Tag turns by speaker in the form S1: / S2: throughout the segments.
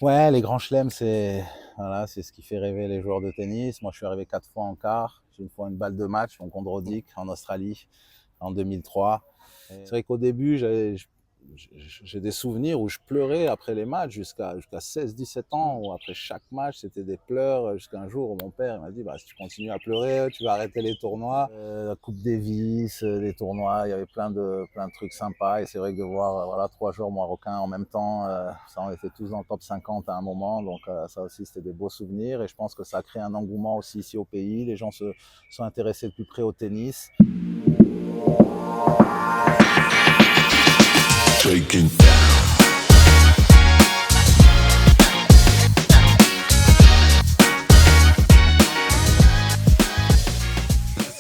S1: Ouais, les grands chelems, c'est ce qui fait rêver les joueurs de tennis. Moi, je suis arrivé 4 fois en quart. J'ai une fois une balle de match contre Roddick en Australie en 2003. C'est vrai qu'au début, j'ai des souvenirs où je pleurais après les matchs jusqu'à 16-17 ans, où après chaque match, c'était des pleurs, jusqu'à un jour où mon père m'a dit, bah, si tu continues à pleurer, tu vas arrêter les tournois. La Coupe Davis, les tournois, il y avait plein de trucs sympas. Et c'est vrai que de voir voilà, 3 joueurs marocains en même temps, ça, on était tous dans le top 50 à un moment. Donc ça aussi, c'était des beaux souvenirs. Et je pense que ça a créé un engouement aussi ici au pays. Les gens se sont intéressés de plus près au tennis. Shaking.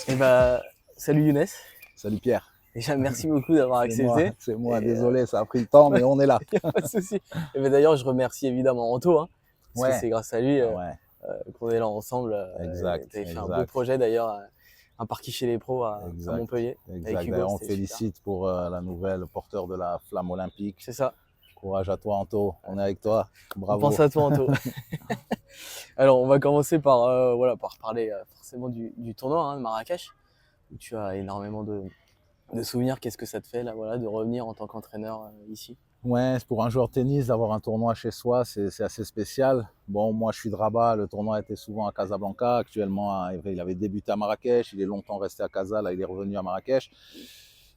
S2: Et bah, salut Younes.
S1: Salut Pierre.
S2: Déjà, merci beaucoup d'avoir accepté.
S1: C'est moi, désolé, ça a pris le temps, mais on est là.
S2: Il n'y a pas de souci. Et bah, d'ailleurs, je remercie évidemment Anto, parce que
S1: Ouais,
S2: c'est grâce à lui
S1: ouais,
S2: qu'on est là ensemble.
S1: exact,
S2: Tu avais fait un beau
S1: exact,
S2: projet d'ailleurs, un parquet chez les pros à
S1: exact,
S2: Montpellier, avec
S1: exact.
S2: Hugo,
S1: D'ailleurs, on
S2: c'était super.
S1: félicite pour la nouvelle porteur de la flamme olympique.
S2: C'est ça.
S1: Courage à toi, Anto. On est avec toi.
S2: On
S1: Bravo.
S2: pense à toi, Anto. Alors, on va commencer par parler forcément du tournoi de Marrakech, où tu as énormément de souvenirs. Qu'est-ce que ça te fait là, voilà, de revenir en tant qu'entraîneur ici?
S1: Ouais, pour un joueur de tennis, d'avoir un tournoi chez soi, c'est assez spécial. Bon, moi, je suis de Rabat. Le tournoi était souvent à Casablanca. Actuellement, il avait débuté à Marrakech. Il est longtemps resté à Casa. Là, il est revenu à Marrakech.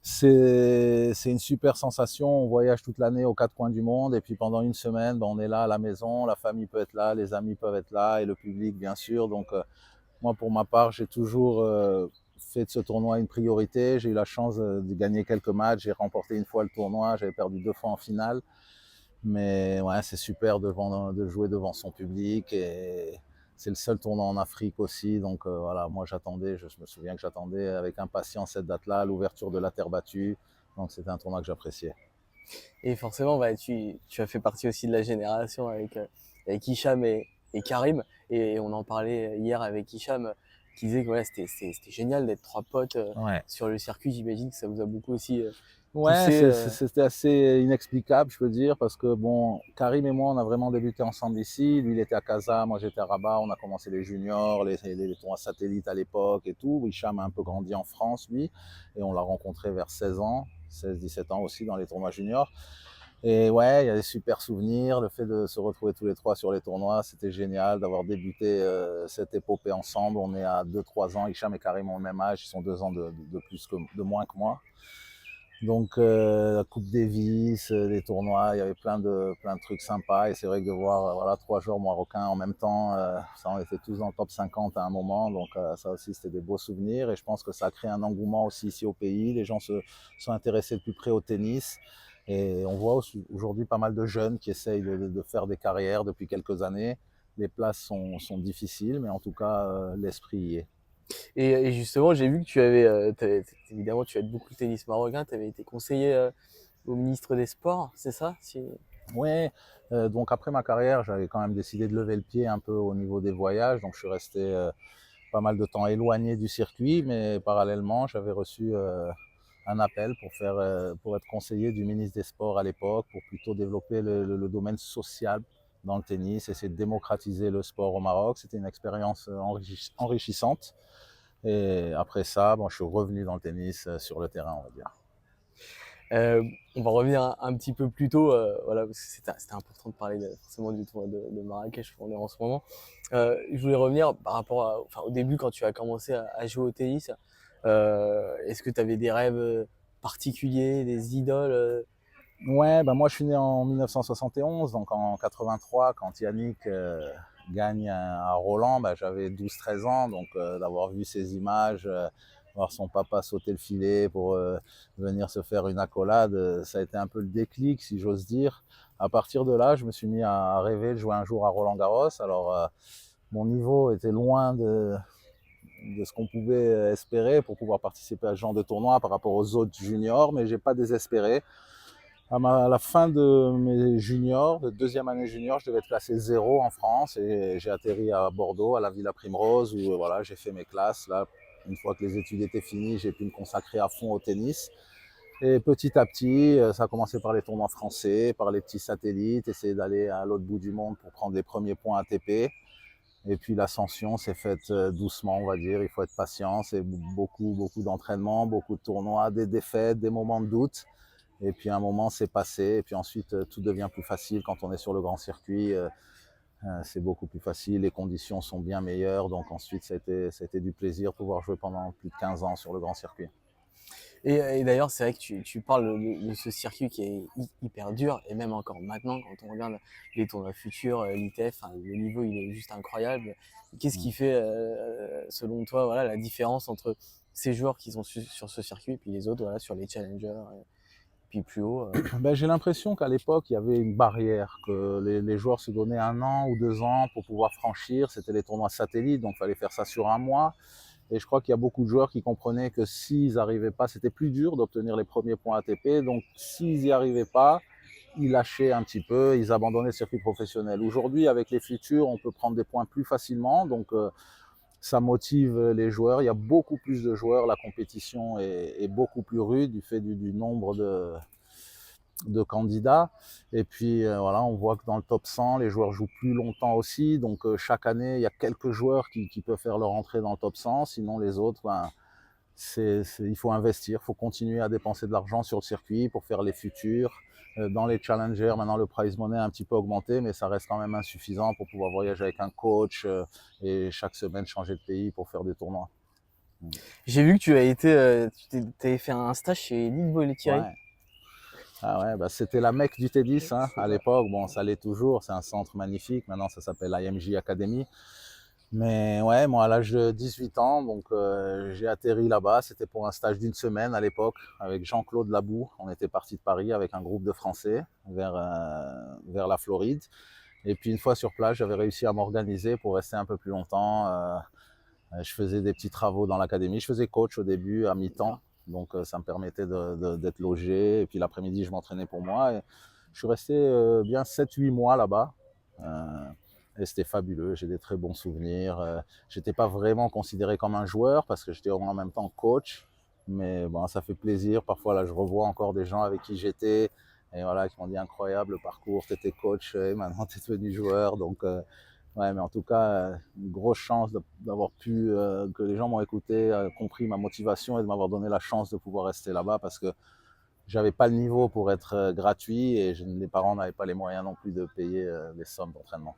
S1: C'est une super sensation. On voyage toute l'année aux 4 coins du monde. Et puis, pendant une semaine, on est là à la maison. La famille peut être là, les amis peuvent être là et le public, bien sûr. Donc, moi, pour ma part, j'ai toujours fait de ce tournoi une priorité. J'ai eu la chance de gagner quelques matchs. J'ai remporté une fois le tournoi. J'avais perdu 2 fois en finale. Mais ouais, c'est super de jouer devant son public. Et c'est le seul tournoi en Afrique aussi. Donc voilà, moi j'attendais, je me souviens que j'attendais avec impatience cette date-là, l'ouverture de la terre battue. Donc c'était un tournoi que j'appréciais.
S2: Et forcément, bah, tu as fait partie aussi de la génération avec Hicham et Karim. Et on en parlait hier avec Hicham, qui disait que voilà, c'était génial d'être trois potes
S1: Ouais.
S2: sur le circuit. J'imagine que ça vous a beaucoup aussi
S1: Ouais,
S2: poussé.
S1: c'était assez inexplicable, je peux dire, parce que bon, Karim et moi, on a vraiment débuté ensemble ici. Lui, il était à Casa, moi j'étais à Rabat. On a commencé les juniors, les tournois satellites à l'époque et tout. Hicham a un peu grandi en France, lui, et on l'a rencontré vers 16 ans, 16-17 ans aussi dans les tournois juniors. Et ouais, il y a des super souvenirs. Le fait de se retrouver tous les trois sur les tournois, c'était génial d'avoir débuté cette épopée ensemble. On est à 2-3 ans. Hicham et Karim ont le même âge. Ils sont 2 ans de moins que moi. Donc la Coupe Davis, les tournois, il y avait plein de trucs sympas. Et c'est vrai que de voir voilà, 3 joueurs marocains en même temps, ça, on était tous dans le top 50 à un moment. Donc ça aussi, c'était des beaux souvenirs. Et je pense que ça a créé un engouement aussi ici au pays. Les gens se sont intéressés de plus près au tennis. Et on voit aujourd'hui pas mal de jeunes qui essayent de faire des carrières depuis quelques années. Les places sont difficiles, mais en tout cas, l'esprit y est.
S2: Et justement, j'ai vu que évidemment, tu aides beaucoup le tennis marocain. Tu avais été conseiller au ministre des Sports, c'est ça?
S1: Ouais, donc après ma carrière, j'avais quand même décidé de lever le pied un peu au niveau des voyages. Donc je suis resté pas mal de temps éloigné du circuit, mais parallèlement, j'avais reçu un appel pour être conseiller du ministre des Sports à l'époque, pour plutôt développer le domaine social dans le tennis, essayer de démocratiser le sport au Maroc. C'était une expérience enrichissante. Et après ça, bon, je suis revenu dans le tennis sur le terrain, on va dire.
S2: On va revenir un petit peu plus tôt, voilà, parce que c'était important de parler forcément du tournoi de Marrakech où on est en ce moment. Je voulais revenir par rapport au début quand tu as commencé à jouer au tennis. Est-ce que tu avais des rêves particuliers, des idoles
S1: Ouais, ben moi je suis né en 1971, donc en 83, quand Yannick gagne à Roland, ben j'avais 12-13 ans, donc d'avoir vu ces images, voir son papa sauter le filet pour venir se faire une accolade, ça a été un peu le déclic, si j'ose dire. À partir de là, je me suis mis à rêver de jouer un jour à Roland-Garros. Alors, mon niveau était loin de ce qu'on pouvait espérer pour pouvoir participer à ce genre de tournoi par rapport aux autres juniors, mais j'ai pas désespéré. À la fin de mes juniors, de deuxième année junior, je devais être classé 0 en France et j'ai atterri à Bordeaux, à la Villa Primrose, où voilà, j'ai fait mes classes. Là, une fois que les études étaient finies, j'ai pu me consacrer à fond au tennis. Et petit à petit, ça a commencé par les tournois français, par les petits satellites, essayer d'aller à l'autre bout du monde pour prendre les premiers points ATP. Et puis l'ascension s'est faite doucement, on va dire. Il faut être patient. C'est beaucoup d'entraînement, beaucoup de tournois, des défaites, des moments de doute. Et puis à un moment, c'est passé. Et puis ensuite, tout devient plus facile quand on est sur le grand circuit. C'est beaucoup plus facile. Les conditions sont bien meilleures. Donc ensuite, ça a été du plaisir de pouvoir jouer pendant plus de 15 ans sur le grand circuit.
S2: Et d'ailleurs, c'est vrai que tu parles de ce circuit qui est hyper dur, et même encore maintenant, quand on regarde les tournois futurs, l'ITF, enfin, le niveau il est juste incroyable. Qu'est-ce qui fait, selon toi, voilà, la différence entre ces joueurs qui sont sur ce circuit et puis les autres, voilà, sur les challengers, et puis plus haut
S1: Ben, j'ai l'impression qu'à l'époque, il y avait une barrière, que les joueurs se donnaient 1 an ou 2 ans pour pouvoir franchir. C'était les tournois satellites, donc il fallait faire ça sur un mois. Et je crois qu'il y a beaucoup de joueurs qui comprenaient que s'ils n'arrivaient pas, c'était plus dur d'obtenir les premiers points ATP. Donc s'ils n'y arrivaient pas, ils lâchaient un petit peu, ils abandonnaient le circuit professionnel. Aujourd'hui, avec les futurs, on peut prendre des points plus facilement. Donc ça motive les joueurs. Il y a beaucoup plus de joueurs. La compétition est beaucoup plus rude du fait du nombre de candidats. Et puis voilà, on voit que dans le top 100, les joueurs jouent plus longtemps aussi. Donc chaque année, il y a quelques joueurs qui peuvent faire leur entrée dans le top 100. Sinon, les autres, ben, il faut investir, il faut continuer à dépenser de l'argent sur le circuit pour faire les futurs. Dans les challengers, maintenant le prize money a un petit peu augmenté, mais ça reste quand même insuffisant pour pouvoir voyager avec un coach et chaque semaine changer de pays pour faire des tournois.
S2: J'ai vu que tu as été, t'avais fait un stage chez Lille Bollettieri.
S1: Ouais. Ah ouais, bah c'était la mecque du tennis hein, à l'époque. Bon, ça l'est toujours. C'est un centre magnifique. Maintenant, ça s'appelle IMG Academy. Mais ouais, moi, à l'âge de 18 ans, donc j'ai atterri là-bas. C'était pour un stage d'une semaine à l'époque avec Jean-Claude Labou. On était parti de Paris avec un groupe de Français vers la Floride. Et puis une fois sur place, j'avais réussi à m'organiser pour rester un peu plus longtemps. Je faisais des petits travaux dans l'académie. Je faisais coach au début à mi-temps. Donc ça me permettait d'être logé. Et puis l'après-midi, je m'entraînais pour moi. Et je suis resté bien 7-8 mois là-bas. Et c'était fabuleux. J'ai des très bons souvenirs. Je n'étais pas vraiment considéré comme un joueur parce que j'étais en même temps coach. Mais bon, ça fait plaisir. Parfois, là, je revois encore des gens avec qui j'étais. Et voilà, qui m'ont dit incroyable le parcours. Tu étais coach et maintenant tu es devenu joueur. Donc, ouais, mais en tout cas, une grosse chance d'avoir pu, que les gens m'ont écouté, compris ma motivation et de m'avoir donné la chance de pouvoir rester là-bas parce que j'avais pas le niveau pour être gratuit et les parents n'avaient pas les moyens non plus de payer les sommes d'entraînement.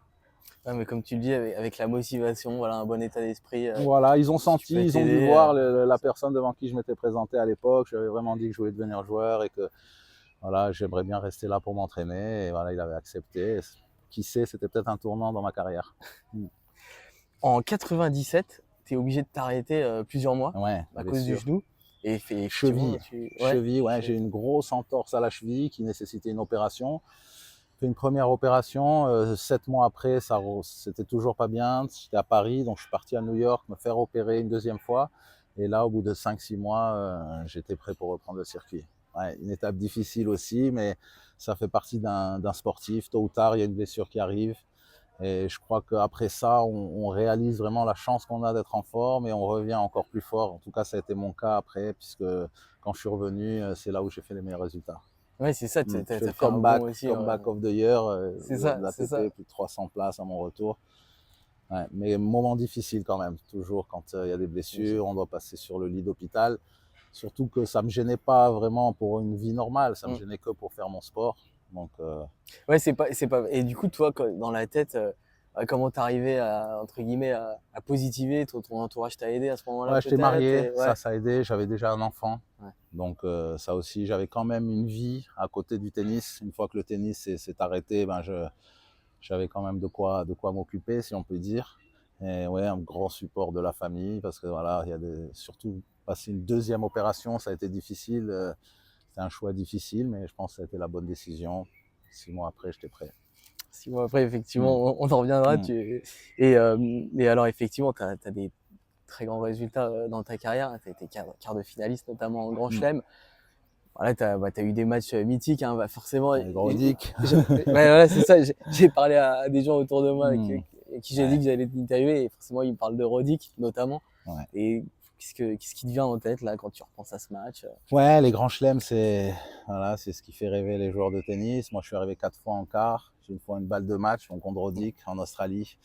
S2: Ouais, mais comme tu le dis, avec la motivation, voilà, un bon état d'esprit,
S1: Voilà, ils ont
S2: tu peux
S1: senti, ils ont dû
S2: t'aider.
S1: voir la personne devant qui je m'étais présenté à l'époque. J'avais vraiment dit que je voulais devenir joueur et que voilà, j'aimerais bien rester là pour m'entraîner. Et voilà, il avait accepté. Qui sait, c'était peut-être un tournant dans ma carrière.
S2: En 97, tu es obligé de t'arrêter plusieurs mois
S1: Ouais,
S2: à
S1: bien
S2: cause du
S1: sûr.
S2: genou. Et effectivement,
S1: Cheville, cheville, ouais, j'ai une grosse entorse à la cheville qui nécessitait une opération. J'ai fait une première opération, 7 mois après, c'était toujours pas bien. J'étais à Paris, donc je suis parti à New York me faire opérer une deuxième fois. Et là, au bout de 5-6 mois, j'étais prêt pour reprendre le circuit. Ouais, une étape difficile aussi, mais ça fait partie d'un sportif. Tôt ou tard, il y a une blessure qui arrive. Et je crois qu'après ça, on réalise vraiment la chance qu'on a d'être en forme et on revient encore plus fort. En tout cas, ça a été mon cas après, puisque quand je suis revenu, c'est là où j'ai fait les meilleurs résultats.
S2: Ouais, c'est ça,
S1: Je
S2: t'as
S1: fais le
S2: fait un bond aussi.
S1: comeback of the year,
S2: C'est
S1: de
S2: ça, c'est ça.
S1: l'ATP, plus de 300 places à mon retour. Ouais, mais moment difficile quand même, toujours quand il y a des blessures, on doit passer sur le lit d'hôpital. Surtout que ça me gênait pas vraiment pour une vie normale, ça me gênait que pour faire mon sport. Donc,
S2: Ouais, c'est pas. Et du coup, toi, dans la tête, comment t'arrivais à, entre guillemets, à positiver, ton entourage t'a aidé à ce moment-là,
S1: ouais, j'étais
S2: peut-être,
S1: marié,
S2: ouais.
S1: ça a aidé, j'avais déjà un enfant.
S2: Ouais.
S1: Donc ça aussi, j'avais quand même une vie à côté du tennis. Une fois que le tennis s'est arrêté, ben j'avais quand même de quoi m'occuper, si on peut dire. Et ouais, un grand support de la famille, parce que voilà, surtout passer une deuxième opération, ça a été difficile. C'était un choix difficile, mais je pense que ça a été la bonne décision. 6 mois après, j'étais prêt.
S2: 6 mois après, effectivement, on en reviendra. Et alors, effectivement, t'as des très grands résultats dans ta carrière. T'as été quart de finaliste, notamment en Grand Chelem. Voilà, t'as eu des matchs mythiques, hein, bah forcément.
S1: Avec Rodic.
S2: Ouais, voilà, c'est ça. J'ai parlé à des gens autour de moi qui j'ai dit que j'allais t'interviewer, et forcément, ils me parlent de Rodic, notamment.
S1: Ouais.
S2: Et Qu'est-ce qui te vient en tête là quand tu repenses à ce match?
S1: Ouais, les grands chelems, voilà, c'est ce qui fait rêver les joueurs de tennis. Moi, je suis arrivé 4 fois en quart. J'ai une fois une balle de match, donc contre Roddick en Australie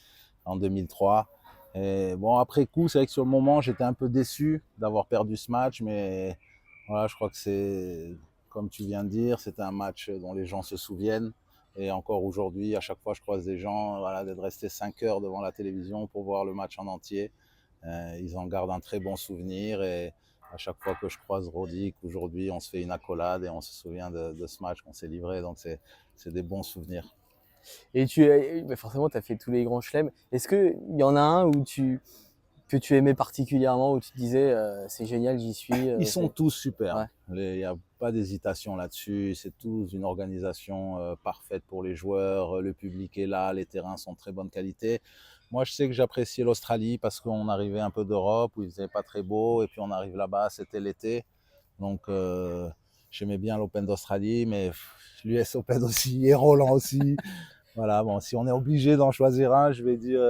S1: en 2003. Et bon, après coup, c'est vrai que sur le moment, j'étais un peu déçu d'avoir perdu ce match, mais voilà, je crois que c'est, comme tu viens de dire, c'était un match dont les gens se souviennent. Et encore aujourd'hui, à chaque fois, je croise des gens, voilà, d'être restés 5 heures devant la télévision pour voir le match en entier. Ils en gardent un très bon souvenir et à chaque fois que je croise Roddick, aujourd'hui, on se fait une accolade et on se souvient de ce match qu'on s'est livré. Donc, c'est des bons souvenirs.
S2: Et bah forcément, tu as fait tous les grands chelems. Est-ce qu'il y en a un que tu aimais particulièrement, où tu te disais c'est génial, j'y suis
S1: Ils sont tous
S2: Ouais,
S1: superbes. Il n'y a pas d'hésitation là-dessus. C'est tous une organisation parfaite pour les joueurs. Le public est là, les terrains sont de très bonne qualité. Moi, je sais que j'appréciais l'Australie parce qu'on arrivait un peu d'Europe où il faisait pas très beau et puis on arrive là-bas, c'était l'été. Donc, j'aimais bien l'Open d'Australie, mais l'US Open aussi et Roland aussi. Voilà, bon, si on est obligé d'en choisir un, je vais dire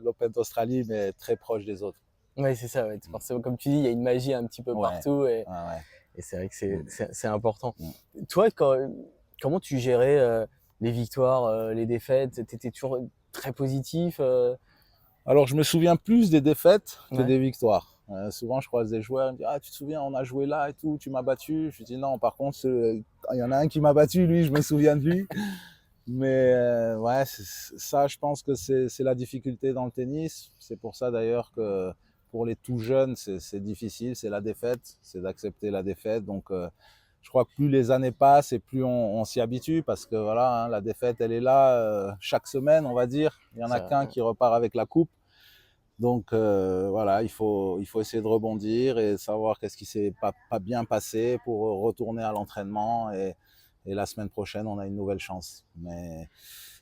S1: l'Open d'Australie, mais très proche des autres.
S2: ouais, c'est ça. Ouais. Forcément, comme tu dis, il y a une magie un petit peu
S1: Ouais,
S2: partout
S1: ouais, ouais.
S2: et c'est vrai que
S1: Mm,
S2: c'est important.
S1: mm.
S2: Toi, comment tu gérais les victoires, les défaites? Tu étais toujours très positif?
S1: Alors, je me souviens plus des défaites que
S2: Ouais,
S1: des victoires. Souvent, je croise des joueurs, ils me disent ah, tu te souviens, on a joué là et tout, tu m'as battu. Je dis non, par contre, il y en a un qui m'a battu, lui, je me souviens de lui. Mais ouais, ça, je pense que c'est la difficulté dans le tennis. C'est pour ça d'ailleurs que pour les tout jeunes, c'est difficile, c'est la défaite, c'est d'accepter la défaite. Donc, je crois que plus les années passent et plus on s'y habitue parce que voilà, hein, la défaite, elle est là chaque semaine, on va dire. Il y en
S2: c'est
S1: a
S2: vrai.
S1: qu'un qui repart avec la coupe. Donc voilà, il faut essayer de rebondir et savoir qu'est-ce qui s'est pas bien passé pour retourner à l'entraînement et la semaine prochaine, on a une nouvelle chance. Mais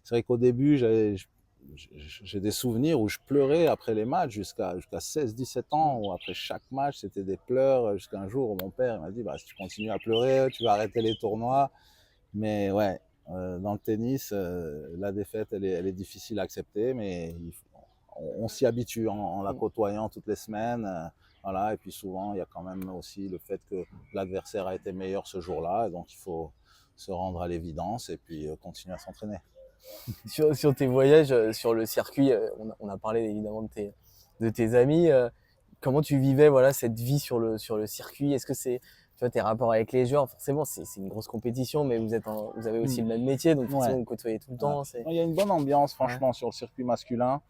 S1: c'est vrai qu'au début, j'ai des souvenirs où je pleurais après les matchs jusqu'à 16-17 ans, où après chaque match, c'était des pleurs, jusqu'à un jour où mon père m'a dit bah, si tu continues à pleurer, tu vas arrêter les tournois. Mais ouais, dans le tennis, la défaite, elle est difficile à accepter, mais on s'y habitue en la côtoyant toutes les semaines. Voilà, et puis souvent, il y a quand même aussi le fait que l'adversaire a été meilleur ce jour-là, et donc il faut se rendre à l'évidence et puis continuer à s'entraîner.
S2: Sur tes voyages sur le circuit, on a parlé évidemment de tes amis. Comment tu vivais voilà, cette vie sur le circuit? Est-ce que c'est tu vois, tes rapports avec les joueurs? Forcément, c'est une grosse compétition, mais vous avez aussi
S1: Mm.
S2: le même métier, donc
S1: Ouais,
S2: forcément, vous côtoyez tout le
S1: ouais.
S2: temps.
S1: Il y a une bonne ambiance,
S2: Ouais,
S1: franchement, sur le circuit masculin.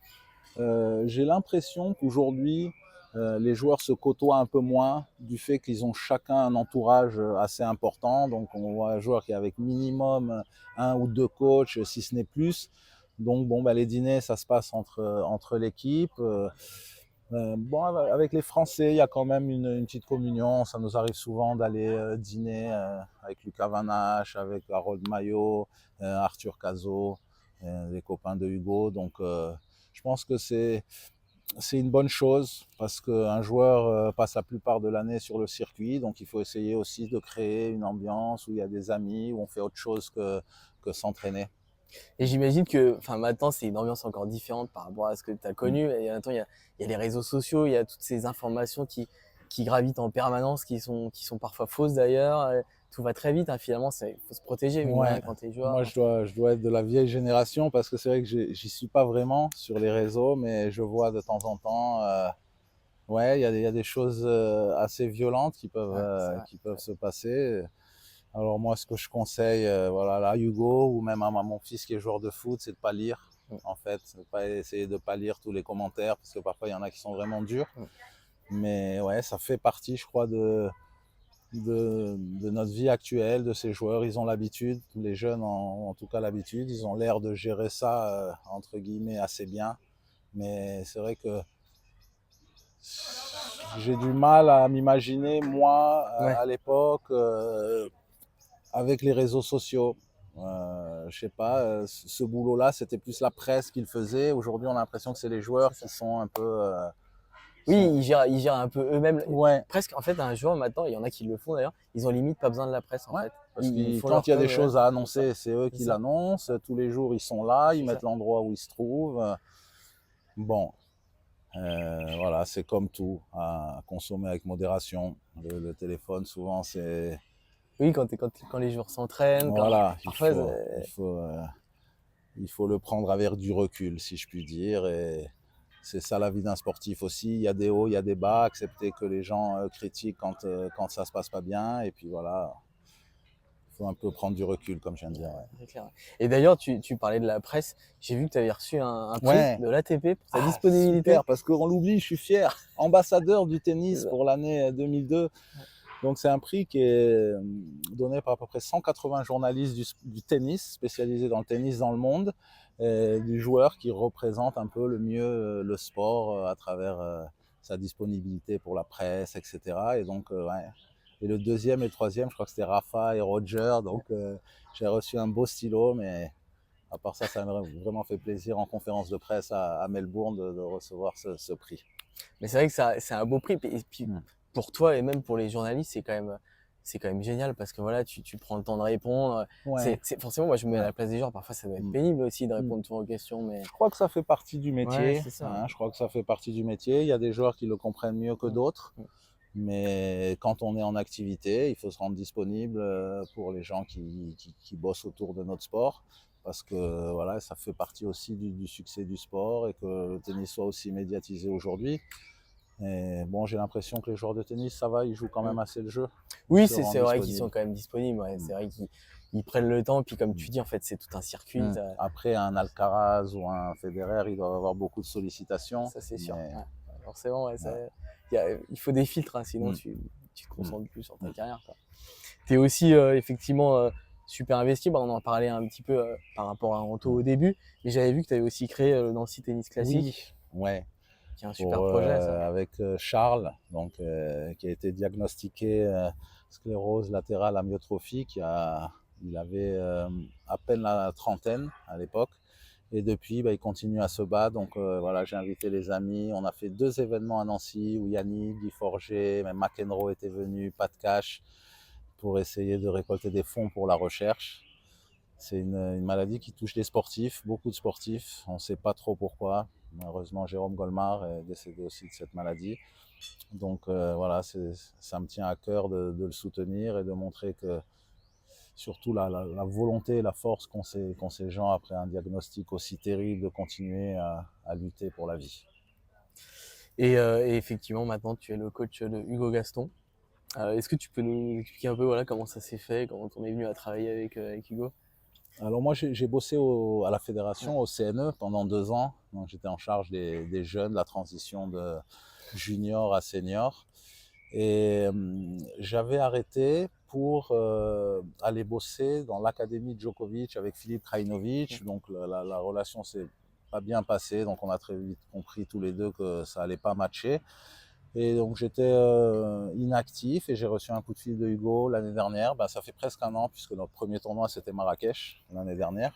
S1: J'ai l'impression qu'aujourd'hui, les joueurs se côtoient un peu moins du fait qu'ils ont chacun un entourage assez important. Donc, on voit un joueur qui est avec minimum un ou deux coachs, si ce n'est plus. Donc, bon, bah, les dîners, ça se passe entre l'équipe. Bon, avec les Français, il y a quand même une petite communion. Ça nous arrive souvent d'aller dîner avec Lucas Van Hache, avec Harold Maillot, Arthur Cazot, les copains de Hugo. Donc, je pense que c'est une bonne chose parce qu'un joueur passe la plupart de l'année sur le circuit. Donc, il faut essayer aussi de créer une ambiance où il y a des amis, où on fait autre chose que s'entraîner.
S2: et j'imagine que enfin, maintenant, c'est une ambiance encore différente par rapport à ce que tu as
S1: Mm.
S2: connu. Et maintenant, il y a les réseaux sociaux, il y a toutes ces informations qui gravitent en permanence, qui sont parfois fausses d'ailleurs. Tout va très vite, hein, finalement, il faut se protéger, mine de rien,
S1: Ouais,
S2: quand tu es joueur.
S1: moi je dois être de la vieille génération parce que c'est vrai que j'y suis pas vraiment sur les réseaux, mais je vois de temps en temps, ouais, il y a des choses assez violentes
S2: Ouais, c'est vrai.
S1: qui peuvent se passer. Alors moi, ce que je conseille, voilà, là, Hugo ou même à mon fils qui est joueur de foot, c'est de pas lire,
S2: Mm,
S1: en fait, de pas essayer de pas lire tous les commentaires parce que parfois il y en a qui sont vraiment durs.
S2: mm.
S1: Mais ouais, ça fait partie, je crois, de notre vie actuelle, de ces joueurs. Ils ont l'habitude, les jeunes ont en tout cas l'habitude, ils ont l'air de gérer ça, entre guillemets, assez bien. Mais c'est vrai que j'ai du mal à m'imaginer, moi,
S2: Ouais.
S1: à l'époque, avec les réseaux sociaux. Je sais pas, ce boulot-là, c'était plus la presse qui le faisait. Aujourd'hui, on a l'impression que c'est les
S2: C'est
S1: joueurs
S2: ça.
S1: qui sont un peu...
S2: Oui,
S1: sont...
S2: ils gèrent un peu eux-mêmes.
S1: Ouais,
S2: Presque, en fait, un joueur maintenant, il y en a qui le font d'ailleurs, ils ont limite pas besoin de la presse en
S1: ouais.
S2: fait.
S1: Parce
S2: Ils
S1: que
S2: font
S1: quand
S2: leur
S1: il y a des
S2: com, ouais,
S1: choses à
S2: comme ça.
S1: annoncer, c'est eux
S2: C'est
S1: qui
S2: ça,
S1: l'annoncent. Tous les jours, ils sont là, ils
S2: c'est ça.
S1: mettent l'endroit où ils se trouvent. Bon, Voilà, c'est comme tout, à consommer avec modération. Le téléphone, souvent, c'est...
S2: Oui, quand les joueurs s'entraînent,
S1: Voilà,
S2: parfois,
S1: il faut le prendre avec du recul, si je puis dire. Et c'est ça la vie d'un sportif aussi. Il y a des hauts, il y a des bas. Accepter que les gens critiquent quand ça se passe pas bien. Et puis voilà, il faut un peu prendre du recul, comme je viens de dire.
S2: c'est clair. Et d'ailleurs, tu parlais de la presse. J'ai vu que tu avais reçu un prix
S1: Ouais,
S2: de l'ATP pour ta
S1: ah,
S2: disponibilité.
S1: super, parce qu'on l'oublie, je suis fier. Ambassadeur du
S2: C'est
S1: tennis
S2: ça.
S1: pour l'année 2002. Donc c'est un prix qui est donné par à peu près 180 journalistes du tennis, spécialisés dans le tennis dans le monde, et du joueur qui représente un peu le mieux le sport à travers sa disponibilité pour la presse, etc. Et donc, ouais. Et le deuxième et le troisième, je crois que c'était Rafa et Roger. Donc j'ai reçu un beau stylo, mais à part ça, ça m'a vraiment fait plaisir en conférence de presse à Melbourne de recevoir ce prix.
S2: Mais c'est vrai que c'est un beau prix. Et puis,
S1: Mm.
S2: pour toi et même pour les journalistes, c'est quand même génial parce que voilà, tu prends le temps de répondre.
S1: Ouais,
S2: Forcément, moi, je me mets à
S1: ouais.
S2: la place des joueurs. Parfois, ça doit être
S1: Mm.
S2: pénible aussi de
S1: Mm.
S2: répondre toujours aux questions, mais
S1: Je crois que ça fait partie du
S2: ouais,
S1: métier.
S2: c'est ça.
S1: Hein, je crois que ça fait partie du métier. Il y a des joueurs qui le comprennent mieux que
S2: Mm.
S1: d'autres.
S2: Mm.
S1: Mais quand on est en activité, il faut se rendre disponible pour les gens qui bossent autour de notre sport. Parce que voilà, ça fait partie aussi du succès du sport et que le tennis soit aussi médiatisé aujourd'hui. Et bon, j'ai l'impression que les joueurs de tennis, ça va, ils jouent quand
S2: Mm.
S1: même assez le jeu. Ils
S2: Oui,
S1: se
S2: c'est
S1: rendent
S2: vrai qu'ils sont
S1: disponibles.
S2: quand même disponibles. Ouais.
S1: Mm.
S2: C'est vrai qu'ils prennent le temps. Puis, comme
S1: Mm.
S2: tu dis, en fait, c'est tout un circuit.
S1: Mm. Après, un Alcaraz ou un Federer, ils doivent avoir beaucoup de sollicitations.
S2: Ça, c'est sûr.
S1: Mais
S2: Ouais. Forcément, ouais,
S1: voilà.
S2: il faut des filtres, hein, sinon
S1: Mm.
S2: tu te
S1: Mm.
S2: concentres plus sur ta
S1: Mm.
S2: carrière. Tu es aussi effectivement super investi. Bah, on en parlait un petit peu par rapport à Anto
S1: Mm.
S2: au début. Mais j'avais vu que tu avais aussi créé le Nancy Tennis Classique,
S1: Oui, ouais.
S2: qui est un super
S1: Pour,
S2: projet, ça.
S1: avec Charles, donc, qui a été diagnostiqué sclérose latérale amyotrophique. Il avait à peine la trentaine à l'époque. Et depuis, bah, il continue à se battre. Donc voilà, j'ai invité les amis. On a fait 2 événements à Nancy où Yannick, Guy Forger, même McEnroe était venu, Pat Cash, pour essayer de récolter des fonds pour la recherche. C'est une maladie qui touche les sportifs, beaucoup de sportifs. On ne sait pas trop pourquoi. Malheureusement, Jérôme Golmar est décédé aussi de cette maladie. Donc voilà, ça me tient à cœur de le soutenir et de montrer que surtout la volonté et la force qu'ont ces gens après un diagnostic aussi terrible de continuer à lutter pour la vie.
S2: Et effectivement, maintenant, tu es le coach de Hugo Gaston. Est-ce que tu peux nous expliquer un peu voilà, comment ça s'est fait, comment on est venu à travailler avec Hugo?
S1: Alors moi, j'ai bossé à la
S2: Ouais.
S1: fédération, au CNE, pendant 2 ans. Donc j'étais en charge des jeunes, la transition de junior à senior. Et j'avais arrêté pour aller bosser dans l'académie Djokovic avec Philippe Krajinovic. Donc la relation s'est pas bien passée. Donc on a très vite compris tous les deux que ça allait pas matcher. Et donc j'étais inactif et j'ai reçu un coup de fil de Hugo l'année dernière. Ben, ça fait presque un an puisque notre premier tournoi c'était Marrakech l'année dernière.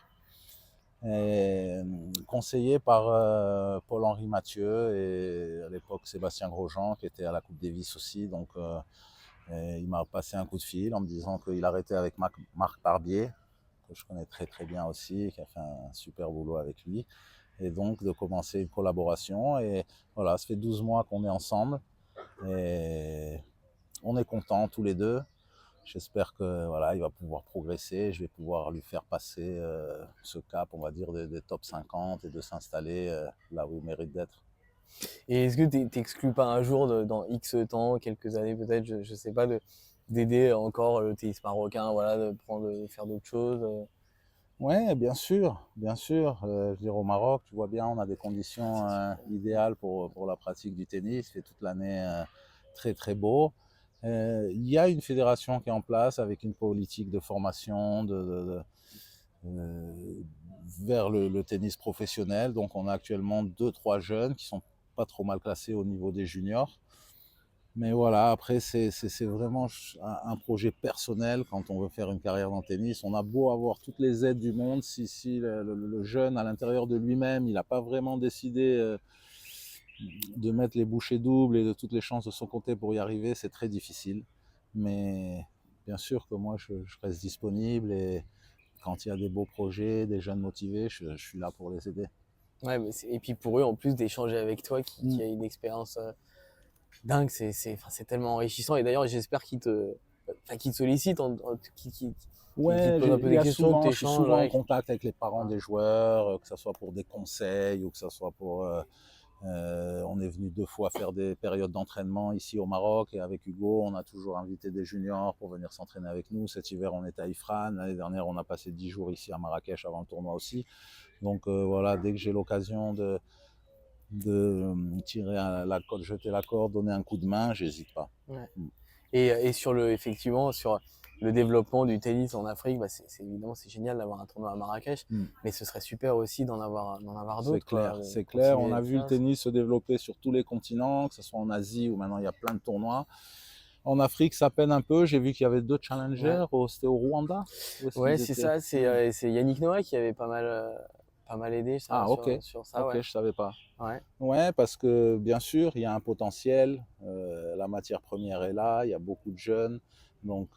S1: Et, conseillé par Paul-Henri Mathieu et à l'époque Sébastien Grosjean qui était à la Coupe Davis aussi. Donc il m'a passé un coup de fil en me disant qu'il arrêtait avec Marc Barbier, que je connais très très bien aussi, qui a fait un super boulot avec lui. Et donc de commencer une collaboration. Et voilà, ça fait 12 mois qu'on est ensemble. Et on est contents tous les deux. J'espère que voilà, il va pouvoir progresser. Je vais pouvoir lui faire passer ce cap, on va dire, des top 50 et de s'installer là où il mérite d'être.
S2: Et est-ce que t'exclus pas un jour, dans X temps, quelques années peut-être, je sais pas, d'aider encore le tennis marocain, voilà, de faire d'autres choses
S1: Ouais, bien sûr, bien sûr. Je veux dire, au Maroc, tu vois bien, on a des conditions
S2: c'est super.
S1: idéales pour la pratique du tennis. Il fait toute l'année très très beau. Il y a une fédération qui est en place avec une politique de formation euh, vers le tennis professionnel. Donc on a actuellement 2, 3 jeunes qui sont pas trop mal classés au niveau des juniors. Mais voilà, après, c'est vraiment un projet personnel quand on veut faire une carrière dans le tennis. On a beau avoir toutes les aides du monde, si le jeune, à l'intérieur de lui-même, il n'a pas vraiment décidé de mettre les bouchées doubles et de toutes les chances de son côté pour y arriver, c'est très difficile. Mais bien sûr que moi, je reste disponible et quand il y a des beaux projets, des jeunes motivés, je suis là pour les aider.
S2: Ouais, mais et puis pour eux, en plus d'échanger avec toi,
S1: Mm.
S2: qui a une expérience dingue, enfin, c'est tellement enrichissant. Et d'ailleurs, j'espère qu'ils te sollicitent, qu'ils te
S1: Ouais,
S2: posent un peu des questions, que tu
S1: je suis
S2: échanges
S1: souvent en
S2: avec.
S1: contact avec les parents
S2: Ouais.
S1: des joueurs, que ce soit pour des conseils ou que ce soit pour. On est venu 2 fois faire des périodes d'entraînement ici au Maroc et avec Hugo, on a toujours invité des juniors pour venir s'entraîner avec nous. Cet hiver, on était à Ifrane. L'année dernière, on a passé 10 jours ici à Marrakech avant le tournoi aussi. Donc voilà, dès que j'ai l'occasion de tirer la corde, jeter la corde, donner un coup de main, j'hésite pas.
S2: Ouais.
S1: Mm.
S2: Et effectivement, sur le développement du tennis en Afrique, bah, évidemment, c'est génial d'avoir un tournoi à Marrakech,
S1: Mm.
S2: mais ce serait super aussi d'en avoir
S1: C'est
S2: d'autres, quoi,
S1: clair,
S2: de
S1: c'est clair. On
S2: continuer
S1: a vu le
S2: ça.
S1: tennis se développer sur tous les continents, que ce soit en Asie où maintenant il y a plein de tournois. En Afrique, ça peine un peu. J'ai vu qu'il y avait 2 challengers.
S2: Ouais,
S1: C'était au Rwanda. Où est-ce
S2: ouais,
S1: qu'ils
S2: c'est
S1: étaient?
S2: ça. C'est Yannick Noah qui avait pas mal aidé ça,
S1: Ah, ok.
S2: sur ça,
S1: Ok,
S2: ouais.
S1: je savais pas.
S2: Ouais.
S1: Ouais, parce que bien sûr, il y a un potentiel. La matière première est là. Il y a beaucoup de jeunes. Donc,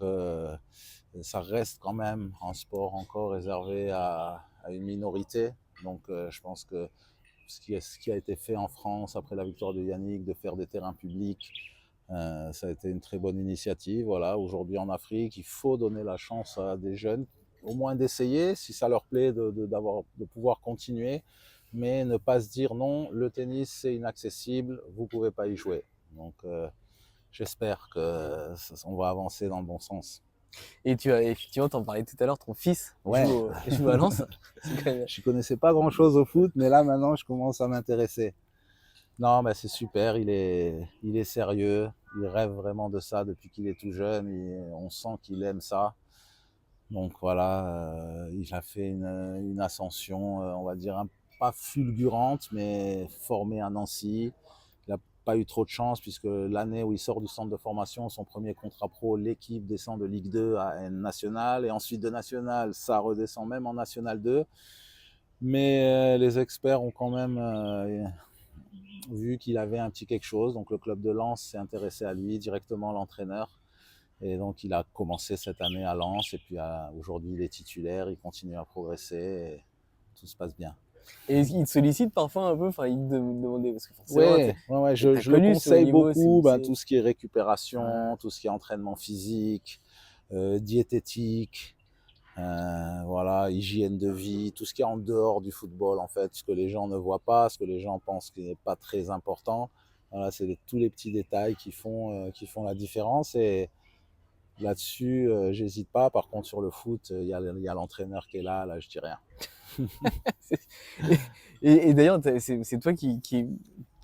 S1: ça reste quand même un sport encore réservé à une minorité. Donc, je pense que ce qui a été fait en France après la victoire de Yannick, de faire des terrains publics, ça a été une très bonne initiative. Voilà, aujourd'hui en Afrique, il faut donner la chance à des jeunes, au moins d'essayer, si ça leur plaît, de pouvoir continuer, mais ne pas se dire non, le tennis c'est inaccessible, vous ne pouvez pas y jouer. Donc j'espère que on va avancer dans le bon sens.
S2: Et effectivement, t'en parlais tout à l'heure, ton fils
S1: Ouais,
S2: joue à Lens. C'est quand même.
S1: je ne connaissais pas grand-chose au foot, mais là maintenant je commence à m'intéresser. Non, bah, c'est super, il est sérieux, il rêve vraiment de ça depuis qu'il est tout jeune, on sent qu'il aime ça. Donc voilà, il a fait une ascension, on va dire, pas fulgurante, mais formé à Nancy. Il n'a pas eu trop de chance puisque l'année où il sort du centre de formation, son premier contrat pro, l'équipe descend de Ligue 2 à National et ensuite de National, ça redescend même en National 2. Mais les experts ont quand même vu qu'il avait un petit quelque chose. Donc le club de Lens s'est intéressé à lui, directement l'entraîneur. Et donc il a commencé cette année à Lens et puis aujourd'hui il est titulaire, il continue à progresser et tout se passe bien.
S2: Et il te sollicite parfois un peu, enfin, il te demandait, parce que forcément,
S1: Ouais, ouais, ouais,
S2: t'as
S1: je le
S2: connu ce haut
S1: conseille
S2: niveau,
S1: beaucoup, ben, tout ce qui est
S2: Ouais.
S1: récupération, tout ce qui est entraînement physique, diététique, voilà, hygiène de vie, tout ce qui est en dehors du football en fait, ce que les gens ne voient pas, ce que les gens pensent qui n'est pas très important. Voilà, c'est tous les petits détails qui font la différence et là-dessus, j'hésite pas. Par contre, sur le foot, il y a l'entraîneur qui est là, je dis rien.
S2: Et, et d'ailleurs, c'est toi qui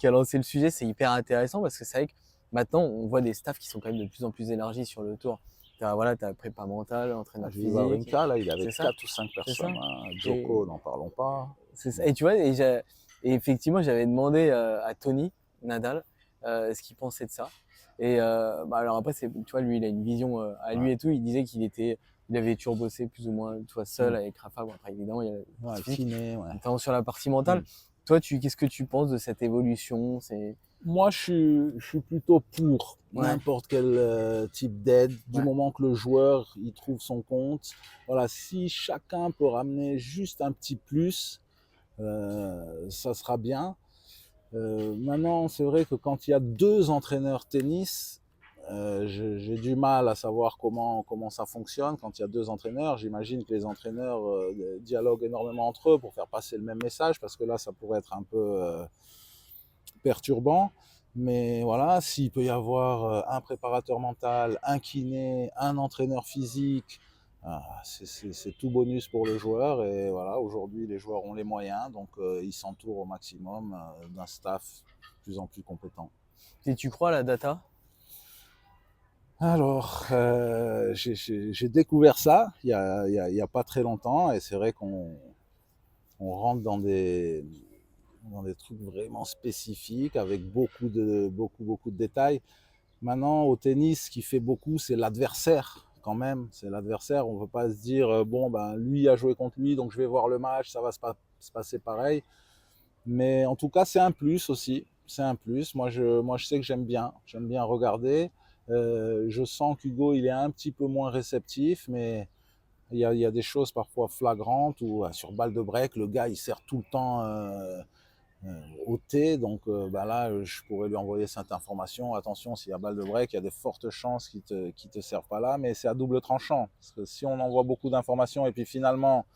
S2: a lancé le sujet, c'est hyper intéressant parce que c'est vrai que maintenant, on voit des staffs qui sont quand même de plus en plus élargis sur le tour. T'as prépa mental,
S1: Ah,
S2: entraîneur
S1: j'ai vu
S2: physique,
S1: Wawrinka, là, il avait
S2: c'est ça,
S1: 4 ou 5
S2: c'est ça.
S1: personnes, hein.
S2: Et,
S1: Djoko, n'en parlons pas.
S2: c'est ça. Et tu vois, et effectivement, j'avais demandé à Tony Nadal ce qu'il pensait de ça. Et bah alors après, tu vois, lui, il a une vision à
S1: Ouais.
S2: lui et tout. Il disait il avait toujours bossé plus ou moins, tu vois, seul
S1: Mm.
S2: avec Rafa. Bon, après, évidemment, il y a la
S1: Ouais,
S2: partie physique,
S1: kiné, ouais.
S2: notamment sur la partie mentale.
S1: Mm.
S2: Toi, qu'est-ce que tu penses de cette évolution?
S1: Moi, je suis plutôt pour
S2: Ouais,
S1: n'importe quel type d'aide, du
S2: ouais,
S1: moment que le joueur il trouve son compte. Voilà, si chacun peut ramener juste un petit plus, ça sera bien. Maintenant, c'est vrai que quand il y a 2 entraîneurs tennis, j'ai du mal à savoir comment ça fonctionne. Quand il y a 2 entraîneurs, j'imagine que les entraîneurs dialoguent énormément entre eux pour faire passer le même message, parce que là, ça pourrait être un peu perturbant. Mais voilà, s'il peut y avoir un préparateur mental, un kiné, un entraîneur physique, c'est tout bonus pour le joueur. Et voilà, aujourd'hui, les joueurs ont les moyens, donc ils s'entourent au maximum d'un staff de plus en plus compétent.
S2: et tu crois à la data?
S1: Alors, j'ai découvert ça il y a pas très longtemps, et c'est vrai qu'on rentre dans des trucs vraiment spécifiques avec beaucoup de détails. Maintenant, au tennis, ce qui fait beaucoup, c'est l'adversaire quand même. C'est l'adversaire. On ne veut pas se dire, bon, ben, lui a joué contre lui, donc je vais voir le match, ça va se passer pareil. Mais en tout cas, c'est un plus aussi. C'est un plus. Moi, je sais que j'aime bien. J'aime bien regarder. Je sens qu'Hugo, il est un petit peu moins réceptif, mais Il y a des choses parfois flagrantes où sur balle de break, le gars il sert tout le temps au thé. Donc bah là, je pourrais lui envoyer cette information. Attention, s'il y a balle de break, il y a de fortes chances qu'il te servent pas là. Mais c'est à double tranchant. Parce que si on envoie beaucoup d'informations et puis finalement,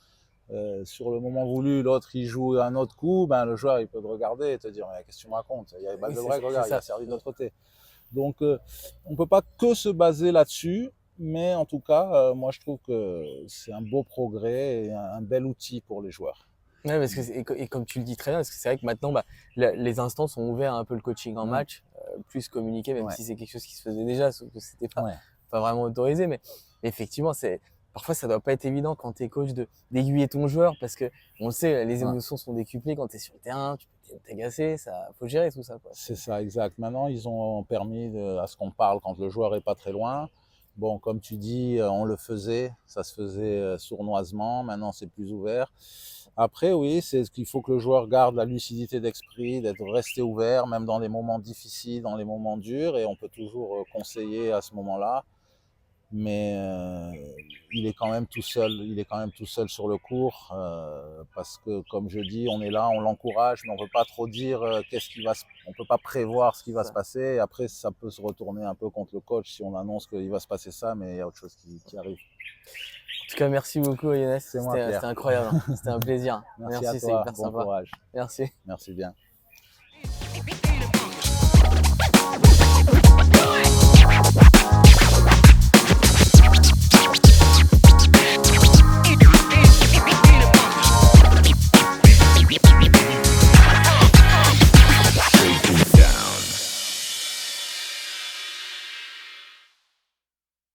S1: sur le moment voulu, l'autre il joue un autre coup, ben, le joueur il peut te regarder et te dire mais qu'est-ce que tu me racontes? Il y a balle
S2: Oui,
S1: de break,
S2: c'est
S1: regarde, il a
S2: ça.
S1: servi de l'autre côté. Donc on ne peut pas que se baser là-dessus. Mais en tout cas, moi je trouve que c'est un beau progrès et un bel outil pour les joueurs.
S2: Ouais, parce que et comme tu le dis très bien, parce que c'est vrai que maintenant, bah, les instances ont ouvert un peu le coaching en
S1: Mmh.
S2: match, plus communiqué, même
S1: Ouais,
S2: si c'est quelque chose qui se faisait déjà, sauf que c'était
S1: ouais,
S2: pas vraiment autorisé. Mais effectivement, parfois ça doit pas être évident quand tu es coach d'aiguiller ton joueur, parce que on le sait, les
S1: ouais.
S2: émotions sont décuplées quand tu es sur le terrain, tu peux t'agacer, ça faut gérer tout ça, quoi.
S1: C'est ça, exact. Maintenant, ils ont permis à ce qu'on parle quand le joueur est pas très loin. Bon, comme tu dis, on le faisait, ça se faisait sournoisement. Maintenant, c'est plus ouvert. Après, oui, c'est ce qu'il faut que le joueur garde la lucidité d'esprit, d'être resté ouvert, même dans les moments difficiles, dans les moments durs, et on peut toujours conseiller à ce moment-là. Mais il est quand même tout seul. Il est quand même tout seul sur le court parce que, comme je dis, on est là, on l'encourage, mais on ne peut pas trop dire qu'est-ce qui va se... On peut pas prévoir ce qui va se
S2: Ça.
S1: passer. Et après, ça peut se retourner un peu contre le coach si on annonce qu'il va se passer ça, mais il y a autre chose qui arrive.
S2: En tout cas, merci beaucoup, Younes.
S1: C'est moi,
S2: C'était
S1: Pierre.
S2: incroyable, hein. C'était un plaisir.
S1: Merci à
S2: Merci, c'est
S1: toi.
S2: hyper
S1: Bon
S2: sympa.
S1: courage.
S2: Merci.
S1: Merci bien.